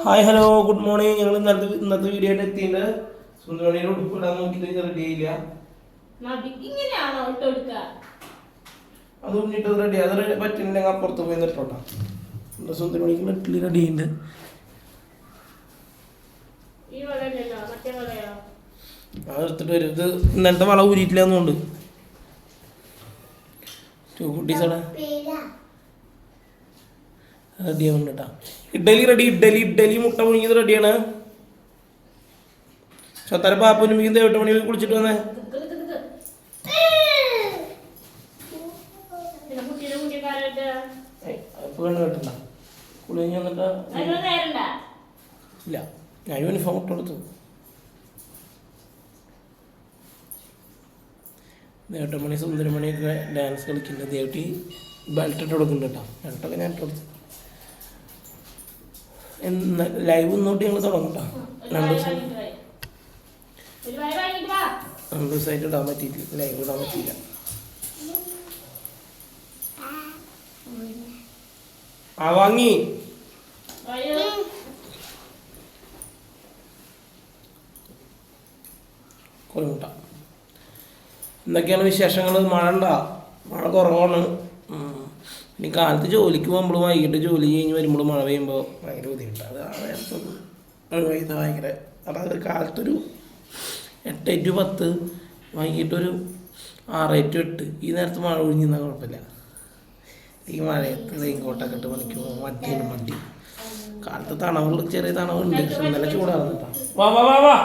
Hi hello good morning. ഞങ്ങൾ ഇന്നത്തെ video ആയിട്ട് എത്തിയിട്ട് സുന്ദരമണിയുടെ ഉടുപ്പ് ഇടാൻ നോക്കിയിട്ട് റെഡി ആയില്ല. അത് ഉണ്ണിട്ട് റെഡി അത് പറ്റില്ലെങ്കിൽ അപ്പുറത്ത് പോയി നിട്ടോട്ടാ. സുന്ദരമണിക്ക് നെറ്റിൽ റെഡി ഉണ്ട്. അത് എടുത്തിട്ട് വരും. ഇത് ഇന്നലത്തെ വള ഊരിയിട്ടില്ലാന്നുണ്ട്. കുട്ടീസാണ് റെഡി ആവുന്നുണ്ട് കേട്ടാ. ഇഡ്ഡലി റെഡി. ഇഡ്ഡലി മുട്ട പുഴുങ്ങിയത് റെഡിയാണ്. ചൊത്തര പാപ്പുനും മികുന്ന 8 മണി കുളിച്ചിട്ട് വന്നേ. കേട്ടണ്ട കുളി കഴിഞ്ഞ് വന്നിട്ട് ഇല്ല. ഞാൻ യൂണിഫോം ഇട്ട് കൊടുത്തു. 8 മണി സുന്ദരമണിയൊക്കെ ഡാൻസ് കളിക്കുന്നുണ്ട്. ദേവട്ടി ബെൽറ്റ് ഇട്ട് കൊടുക്കുന്നുണ്ട് കേട്ടോ. ബെൽറ്റൊക്കെ ഞാൻ ഇട്ട് കൊടുത്തു. ലൈവ് ഒന്നോട്ട് ഞങ്ങൾ തുടങ്ങും കേട്ടോ. 2 ദിവസമായിട്ട് ഇടാൻ പറ്റിയിട്ടില്ല. ലൈവ് ഇടാൻ പറ്റിയില്ല. ആ വാങ്ങി കോഴിമുട്ട. എന്തൊക്കെയാണ് വിശേഷങ്ങൾ? മഴ ഉണ്ടാ? മഴ കുറവാണ്. ഇനി കാലത്ത് ജോലിക്ക് പോകുമ്പോൾ വൈകിട്ട് ജോലി കഴിഞ്ഞ് വരുമ്പോൾ മഴ പെയ്യുമ്പോൾ ഭയങ്കര ബുദ്ധിമുട്ടാണ്. അത് ആ നേരത്തൊന്നും വൈകുന്ന ഭയങ്കര. അതായത് കാലത്തൊരു 8 to 10, വൈകിട്ടൊരു 6 to 8. ഈ നേരത്ത് മഴ ഒഴിഞ്ഞാൽ കുഴപ്പമില്ല. ഈ മഴയത്ത് റെയിൻകോട്ടൊക്കെ ഇട്ട് പണിക്കുമ്പോൾ മടി. കാലത്ത് തണവുള്ള ചെറിയ തണവുണ്ട്. പക്ഷെ ഇന്നലെ ചൂടാണ് കേട്ടോ. വാ വാ വാ വാ.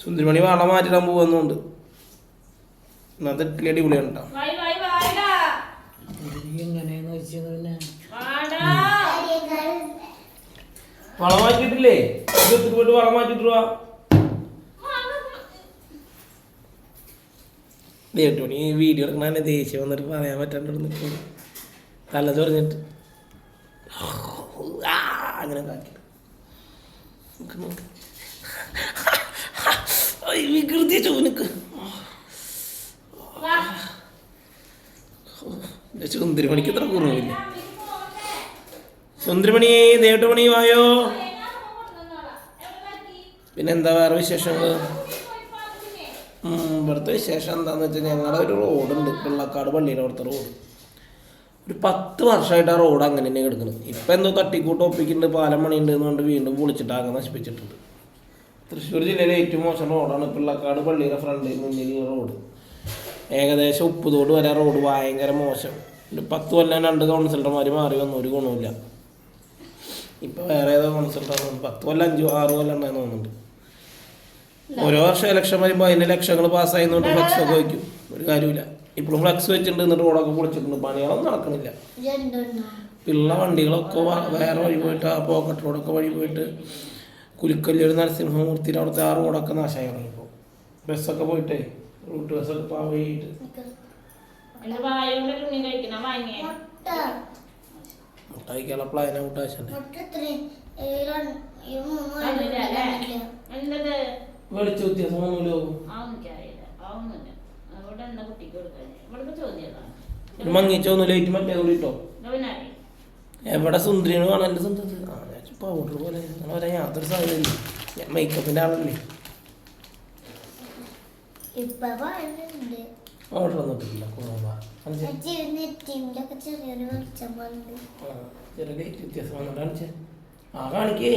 സുന്ദരമണി വള മാറ്റിടാൻ പോകുന്നുണ്ട്. ഇന്നത്തെ ഇഡ്ഡലി അടിപൊളിയാണ് കേട്ടോ. വളം മാറ്റിട്ടില്ലേ? പോയിട്ട് വളം മാറ്റിട്ട് വാ. 8 മണി വീഡിയോ എടുക്കണ ദേഷ്യം വന്നിട്ട് പറയാൻ പറ്റാണ്ട് നിൽക്കും. തല ചൊറിഞ്ഞിട്ട് അങ്ങനെ വികൃതി ചോനക്ക്. സുന്ദരമണിക്ക് ഇത്ര കുറവില്ല. സുന്ദരമണി 8 മണി വായോ. പിന്നെന്താ വേറെ വിശേഷങ്ങൾ? ഇവിടുത്തെ വിശേഷം എന്താണെന്ന് വെച്ചാൽ ഞങ്ങളുടെ ഒരു റോഡുണ്ട്, പിള്ളക്കാട് പള്ളിയുടെ അവിടുത്തെ റോഡ്. ഒരു 10 വർഷമായിട്ട് ആ റോഡ് അങ്ങനെ തന്നെ കിടക്കുന്നത്. ഇപ്പം എന്തോ തട്ടിക്കൂട്ട് ഒപ്പിക്കുന്നുണ്ട്, പാലം പണിയുണ്ട് എന്നുകൊണ്ട് വീണ്ടും പൊളിച്ചിട്ടാകെ നശിപ്പിച്ചിട്ടുണ്ട്. തൃശ്ശൂർ ജില്ലയിലെ ഏറ്റവും മോശം റോഡാണ് പിള്ളക്കാട് പള്ളിയുടെ ഫ്രണ്ടിൽ മുന്നിൽ റോഡ്. ഏകദേശം ഉപ്പുതോട് വരെ റോഡ് ഭയങ്കര മോശം. 10 കൊല്ലം 2 കൗൺസിലർമാർ മാറി വന്നു, ഒരു ഗുണമില്ല. ഇപ്പം വേറെ ഏതോ കൗൺസിലറാണ്. 10 കൊല്ലം 5-6 കൊല്ലം ഉണ്ടായെന്ന് തോന്നുന്നുണ്ട്. ഓരോ വർഷം ഇലക്ഷൻ വരുമ്പോൾ അതിൻ്റെ ലക്ഷങ്ങൾ പാസ്സായതുകൊണ്ട് ഫ്ലക്സൊക്കെ വയ്ക്കും. ഒരു കാര്യമില്ല. ഇപ്പോഴും ഫ്ലക്സ് വെച്ചിട്ടുണ്ട്. എന്നിട്ട് റോഡൊക്കെ പൊളിച്ചിട്ടുണ്ട്. പണികളൊന്നും നടക്കണില്ല. പിള്ള വണ്ടികളൊക്കെ വേറെ വഴി പോയിട്ട് ആ പോക്കറ്റ് റോഡൊക്കെ വഴി പോയിട്ട് കുലിക്കല്ലൂർ നരസിംഹമൂർത്തിയുടെ അവിടുത്തെ ആ റോഡൊക്കെ നാശമായി തുടങ്ങിയപ്പോൾ ബസ്സൊക്കെ പോയിട്ടേ റൂട്ട് ബസ്സൊക്കെ പാവയിട്ട് മുട്ടായിക്കുള്ള പ്ലാന മുട്ടാശുണ്ട്. വെളിച്ച വ്യത്യാസം ഒന്നുമില്ലോ. മങ്ങിച്ചോന്നു ലൈറ്റ് മറ്റേ കൂടിട്ടോ. എവിടെ സുന്ദരിന് കാണാൻ എൻ്റെ സുന്ദരി പൗഡർ പോലെ അങ്ങനെ പറയാൻ യാതൊരു സാധ്യതയില്ല. ഞാൻ മേക്കപ്പിൻ്റെ ആളല്ലേ. ഓർഡർ ഒന്നിട്ടില്ല. ചെറിയ ലൈറ്റ് വ്യത്യാസം വന്നിട്ടാണ്. ആ കാണിക്കേ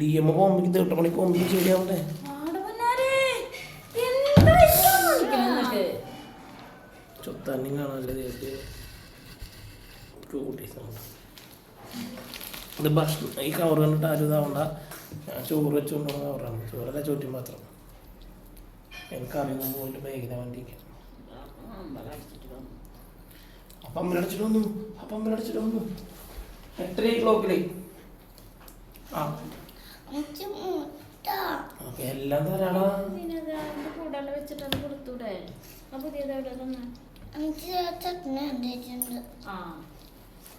DM പോകുമ്പോൾ 8 മണിക്ക് പോകുമ്പോൾ ശരിയാവണ്ടേ. ചൊത്താനും കാണാനല്ലേ ദേവത്തെ. ഇത് ഭക്ഷണം ഈ കവർ കണ്ടിട്ട് ആരും ഇതാവണ്ട. ഞാൻ ചോറ് വെച്ചുകൊണ്ടുള്ള കവറാണ്. ചോറല്ല ചോറ്റും മാത്രം. എനിക്കറിയുന്ന പോയിട്ട് ബാഗിനെ വണ്ടിക്ക് അപ്പം അമ്മലടിച്ചിട്ട് വന്നു. 8 ക്ലോക്കിലേ. ആ ഓക്കെ എല്ലാം തരാടാ.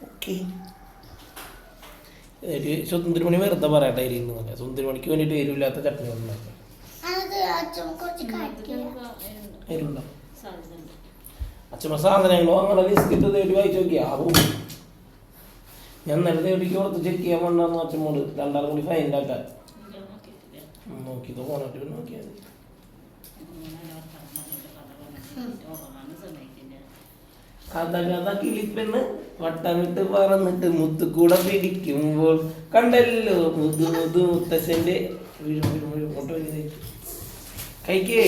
ഓക്കെ സുന്ദരമണി വെറുതെ പറയട്ടെ ഇരുന്ന്. സുന്ദരമണിക്ക് വേണ്ടിയിട്ട് എരിവില്ലാത്ത ചട്നി ഉണ്ടാക്കാം. എരിവുണ്ടോ? അച്ഛമ്മ സാധനങ്ങളോ അങ്ങനെ ലിസ്റ്റ് തേടി വായിച്ചു നോക്കിയാ. ഞാൻ നല്ല എവിടേക്ക് പുറത്ത് ചെക്ക് ചെയ്യാൻ വേണ്ടെന്ന് അച്ഛനോട് 2 കൂടി ഫൈനാക്കാൻ നോക്കിക്കോ പോണായിട്ട് നോക്കിയാൽ കഥ കിളിപ്പെന്ന് വട്ടമിട്ട് പറന്നിട്ട് മുത്തുകൂടെ പിടിക്കുമ്പോൾ കണ്ടല്ലോ മുത്തശ്ശന്റെ കഴിക്കേ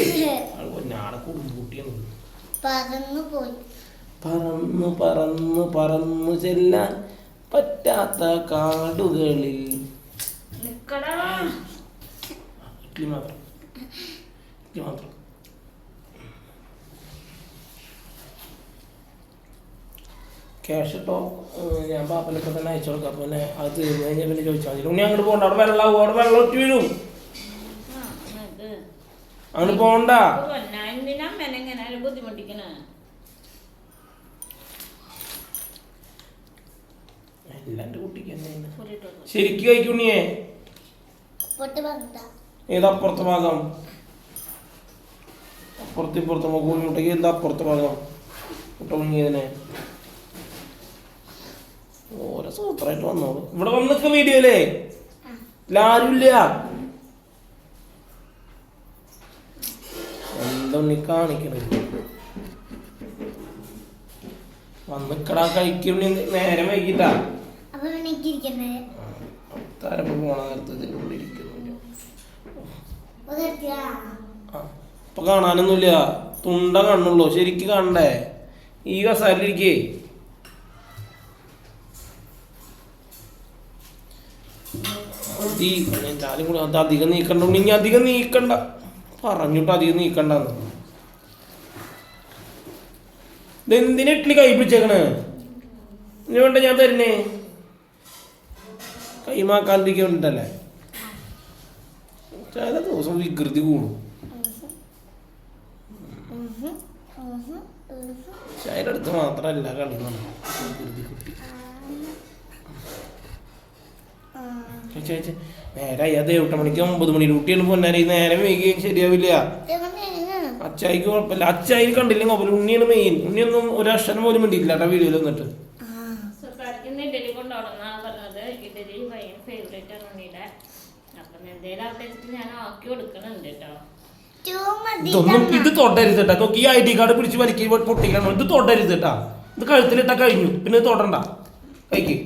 ഞാടെ കുടുംബൂട്ടിയാണ് പറന്നു പറന്നു പറന്നു ചെല്ലാൻ പറ്റാത്ത കാടുകളിൽ ഇഡ്ലി മാത്രം ക്യാഷ് ഇട്ടോ ഞാൻ പാപ്പനൊക്കെ തന്നെ അയച്ചു കൊടുക്കാം. പിന്നെ അത് തീർന്നു കഴിഞ്ഞാൽ പിന്നെ ചോദിച്ചാൽ മതി. ഉണ്ണി അങ്ങോട്ട് പോകണ്ട, അവിടെ വെള്ളം ഒറ്റ വീഴും. അങ്ങോട്ട് പോകണ്ട. എല്ലാന്റെ കുട്ടിക്ക് ശരിക്കും കഴിക്കുണ്ണിയേ. ഏതാ അപ്പുറത്തെ ഭാഗം? അപ്പുറത്ത് കോഴിമുട്ടയ്ക്ക് എന്താ അപ്പുറത്തെ ഭാഗം? മുട്ട മുങ്ങിയതിനെ ഓരോ സൂപ്പറായിട്ട് വന്നോളൂ. ഇവിടെ വന്നൊക്കെ വീഡിയോയിലേ ആരുമില്ല. എന്താ ഉണ്ണി കാണിക്കണത്? വന്നിക്കടാ കഴിക്കുണ്ണി. നേരം വൈകിട്ടാ തരപ്പ് പോണ നേരത്ത് ഇതിൻ്റെ ഉള്ളിൽ ഇരിക്കുന്നില്ല. ഇപ്പൊ കാണാനൊന്നുമില്ല, തുണ്ട കാണുള്ളൂ. ശരിക്ക് കാണണ്ടേ? ഈ കസാരിലിരിക്കേ. എന്തായാലും കൂടെ അത് അധികം നീക്കണ്ട. ഇനി അധികം നീക്കണ്ട പറഞ്ഞിട്ട് അധികം നീക്കണ്ടെന്ന്. ഇതെന്തിനാ ഇഡ്ഡലി കൈ പിടിച്ചേക്കണ്? ഇനി വേണ്ട ഞാൻ തരുന്നേ. കൈമാക്കാതിരിക്കാൻ വേണ്ടിട്ടല്ലേ? ചില ദിവസം വികൃതി കൂടും. ചായയുടെ അടുത്ത് മാത്രമല്ല കളിക്കണം വികൃതി കുട്ടി. നേരായി അതേ 8 മണിക്ക് 9 മണി ഡ്യൂട്ടിയാണ് പൊന്നാരി. നേരം വൈകിയും ശരിയാവില്ല. അച്ചായിക്ക് കുഴപ്പമില്ല. അച്ചായി കണ്ടില്ലെങ്കിൽ കുഴപ്പമില്ല. ഉണ്ണിയാണ് മെയിൻ. ഉണ്ണിയൊന്നും ഒരു അക്ഷരം പോലും വേണ്ടിയില്ല കേട്ടോ വീഡിയോയിൽ വന്നിട്ട്. ഇതൊന്നും ഇത് തൊടരുത് കേട്ടോ. നോക്കി ഈ ID കാർഡ് പിടിച്ച് വലിക്കുക പൊട്ടിക്കണം. ഇത് തൊടരുത് കേട്ടാ. ഇത് കഴുത്തിലിട്ടാ കഴിഞ്ഞു. പിന്നെ ഇത് തൊടണ്ട. കഴിക്ക്.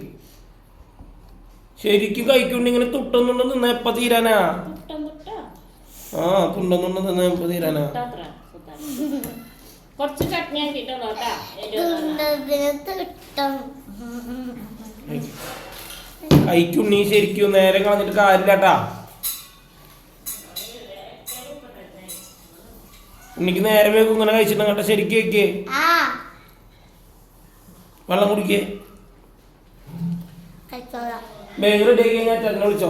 ശരിക്കും കഴിക്കൊണ്ട് ഇങ്ങനെ തുട്ടുന്നുണ്ട് നിന്നാ എപ്പ തീരാനാ? തുണ്ടെന്നുണ്ട് നിന്നാ എപ്പ തീരാനാ? കഴിക്കുണ്ണി ശരിക്കും നേരെ കളഞ്ഞിട്ട് കാര്യമില്ലാട്ടാ. ഉണ്ണിക്ക് നേരെ വേഗം ഇങ്ങനെ കഴിച്ചിട്ടുണ്ട. ശരിക്കും കഴിക്കേ. വെള്ളം കുടിക്കേ. ബാഗ് റെഡി ആക്കി കഴിഞ്ഞാൽ ചേട്ടനെ വിളിച്ചോ.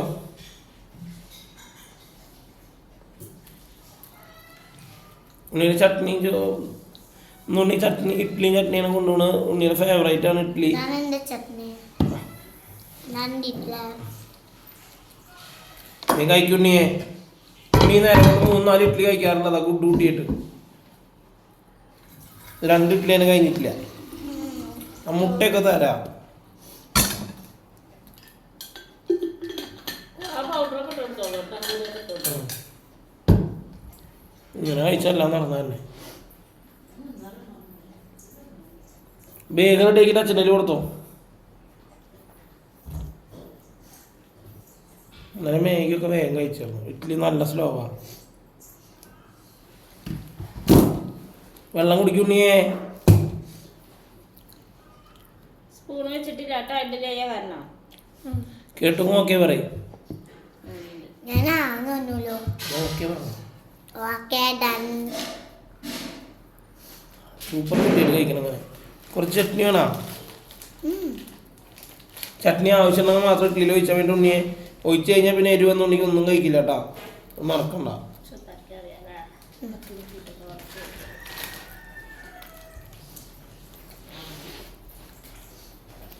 ഉണ്ണിയുടെ ചട്നി ഉണ്ണി ചട്നി ഇഡ്ഡലി ചട്നിയാണ് കൊണ്ടുപോണ്. ഉണ്ണിയുടെ ഫേവറേറ്റ് ആണ് ഇഡ്ഡലി. നീ കഴിക്കുണ്ണിയെ. ഉണ്ണി നേരം കൊണ്ട് 3-4 ഇഡ്ഡലി കഴിക്കാറുള്ളതാ ഗുഡ് കൂട്ടിയിട്ട്. 2 ഇഡ്ഡലിയാണ് കഴിഞ്ഞിട്ടില്ല. മുട്ടയൊക്കെ തരാം. ഇങ്ങനെ കഴിച്ചെല്ലാം നടന്നതന്നെ. ബേഗർ ഡേക്കിട്ട് അച്ഛൻ്റെ കൊടുത്തോ. അങ്ങനെ മേഗിയൊക്കെ വേഗം കഴിച്ചിരുന്നു. ഇഡ്ഡലി നല്ല സ്ലോവാ. വെള്ളം കുടിക്കുണ്ണിയേ. കേട്ടു നോക്കിയേ പറയും. സൂപ്പർ കുട്ടികൾ കഴിക്കണം. അങ്ങനെ കുറച്ച് ചട്നി വേണോ? ചട്നി ആവശ്യമുണ്ടെങ്കിൽ മാത്രം ഇഡ്ഡലിയിൽ ഒഴിച്ചാൽ വേണ്ടി ഉണ്ണിയെ. ഒഴിച്ച് കഴിഞ്ഞാൽ പിന്നെ എരിവെന്നുണ്ടെങ്കിൽ ഒന്നും കഴിക്കില്ല കേട്ടോ. മറക്കണ്ട.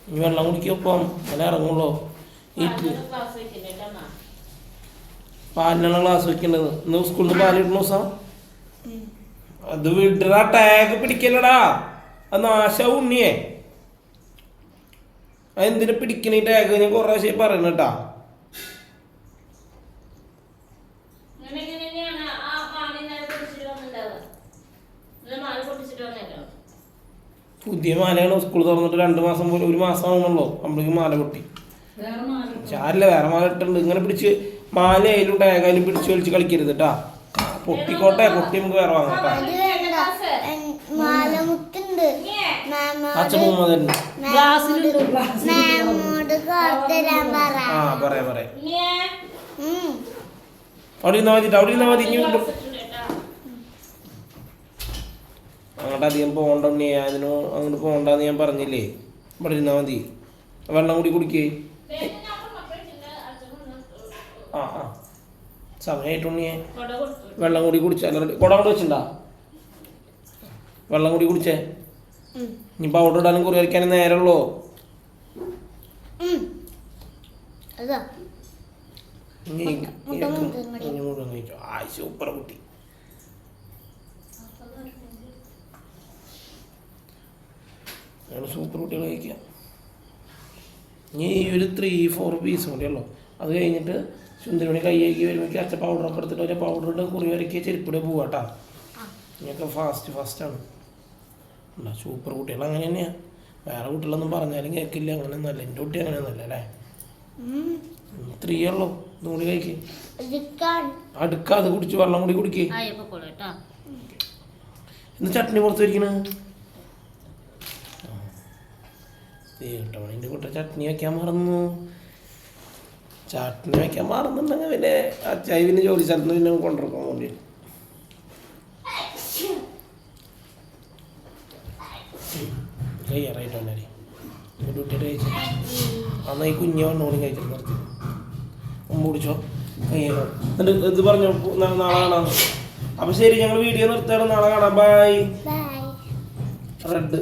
ഇനി വെള്ളം കുടിക്കൊപ്പം അങ്ങനെ ഇറങ്ങുള്ളൂ. ഇഡ്ഡലി പാലിനുള്ള ഗ്ലാസ് വെക്കേണ്ടത്. ഇന്ന് സ്കൂളിൽ നിന്ന് പാല് കിട്ടുന്ന ദിവസം അത് വിടടാ. ടാഗ് പിടിക്കല്ലടാ. അത് നാശാവും ഉണ്ണിയെ. അതെന്തിനാ പിടിക്കണ ഈ ടാഗ്? ഞാൻ കുറേ പ്രാവശ്യം പറയണ കേട്ടാ. പുതിയ മാലയാണ്. സ്കൂൾ തുറന്നിട്ട് 2 മാസം പോലും 1 മാസം ആവണല്ലോ അപ്പോഴേക്കും മാല പൊട്ടി. ചാരില്ല, വേറെ മാല ഇട്ടുണ്ട്. ഇങ്ങനെ പിടിച്ച് മാല ആയാലും ടാഗായാലും പിടിച്ച് വലിച്ച് കളിക്കരുത് കേട്ടാ. പൊട്ടിക്കോട്ടെ, പൊട്ടി നമുക്ക് വേറെ വാങ്ങാം. അച്ഛമ്മ തന്നെ പറയാ അവിടെ ഇരുന്നാ മതി, അവിടെ ഇരുന്നാ മതി. അങ്ങോട്ട് അധികം പോകണ്ടേ, അതിനോ അങ്ങോട്ട് പോകണ്ടെന്ന് ഞാൻ പറഞ്ഞില്ലേ. ഇവിടെ ഇരുന്നാ മതി. വെള്ളം കൂടി കുടിക്കേ. ആ ആ സമയമായിട്ടുണ്ണിയെ വെള്ളം കൂടി കുടിച്ചാൽ കുട കൊണ്ട് വെച്ചിട്ടുണ്ടാ? വെള്ളം കൂടി കുടിച്ചേ. ഇനി പൗഡർ ഇടാനും കുറി വരയ്ക്കാനും നേരമുള്ളൂ. സൂപ്പർ കുട്ടി. സൂപ്പർ കുട്ടികൾ കഴിക്കുക. ഇനി ഒരു 3-4 പീസും കൂടിയുള്ളൂ. അത് കഴിഞ്ഞിട്ട് സുന്ദരമണി കൈയ്യേക്ക് വരുമ്പോഴേക്ക് അച്ഛൻ പൗഡറൊക്കെ എടുത്തിട്ട് ഒരു പൗഡറിൻ്റെ കുറി വരയ്ക്കുക, ചെരുപ്പിടെ പോവാട്ടാ. ഇനിയൊക്കെ ഫാസ്റ്റാണ്. സൂപ്പർ കുട്ടികൾ അങ്ങനെ തന്നെയാണ്. വേറെ കുട്ടികളൊന്നും പറഞ്ഞാലും കേൾക്കില്ല. അങ്ങനെയൊന്നുമല്ല. എൻ്റെ കുട്ടി അങ്ങനെയൊന്നുമല്ല അല്ലേ. 3 ഉള്ളൂ. ഇതും കൂടി കഴിക്കുക. അടുക്ക അത് കുടിച്ച് വെള്ളം കൂടി കുടിക്കുക. ഇന്ന് ചട്നി പുറത്ത് വരിക്കണ കേട്ടോ. അതിൻ്റെ കൂട്ട ചട്നി വയ്ക്കാൻ മറന്നു. ചട്നി വയ്ക്കാൻ മറന്നുണ്ടെങ്കിൽ പിന്നെ അച്ചായി പിന്നെ ജോലി സ്ഥലത്ത് പിന്നെ കൊണ്ടിറക്കാൻ വേണ്ടി കഴിയാറായിട്ട് വന്നാലേ കുട്ടിയുടെ കഴിച്ചു. അന്ന് ഈ കുഞ്ഞ വണ്ണോടും കഴിച്ചിട്ട് നിർത്തി. മുടിച്ചോ കയ്യോ. എന്നിട്ട് ഇത് പറഞ്ഞോ നാളെ കാണാം. അപ്പം ശരി, ഞങ്ങൾ വീഡിയോ നിർത്തുകയാണ്. നാളെ കാണാം. ബൈ. റെഡ്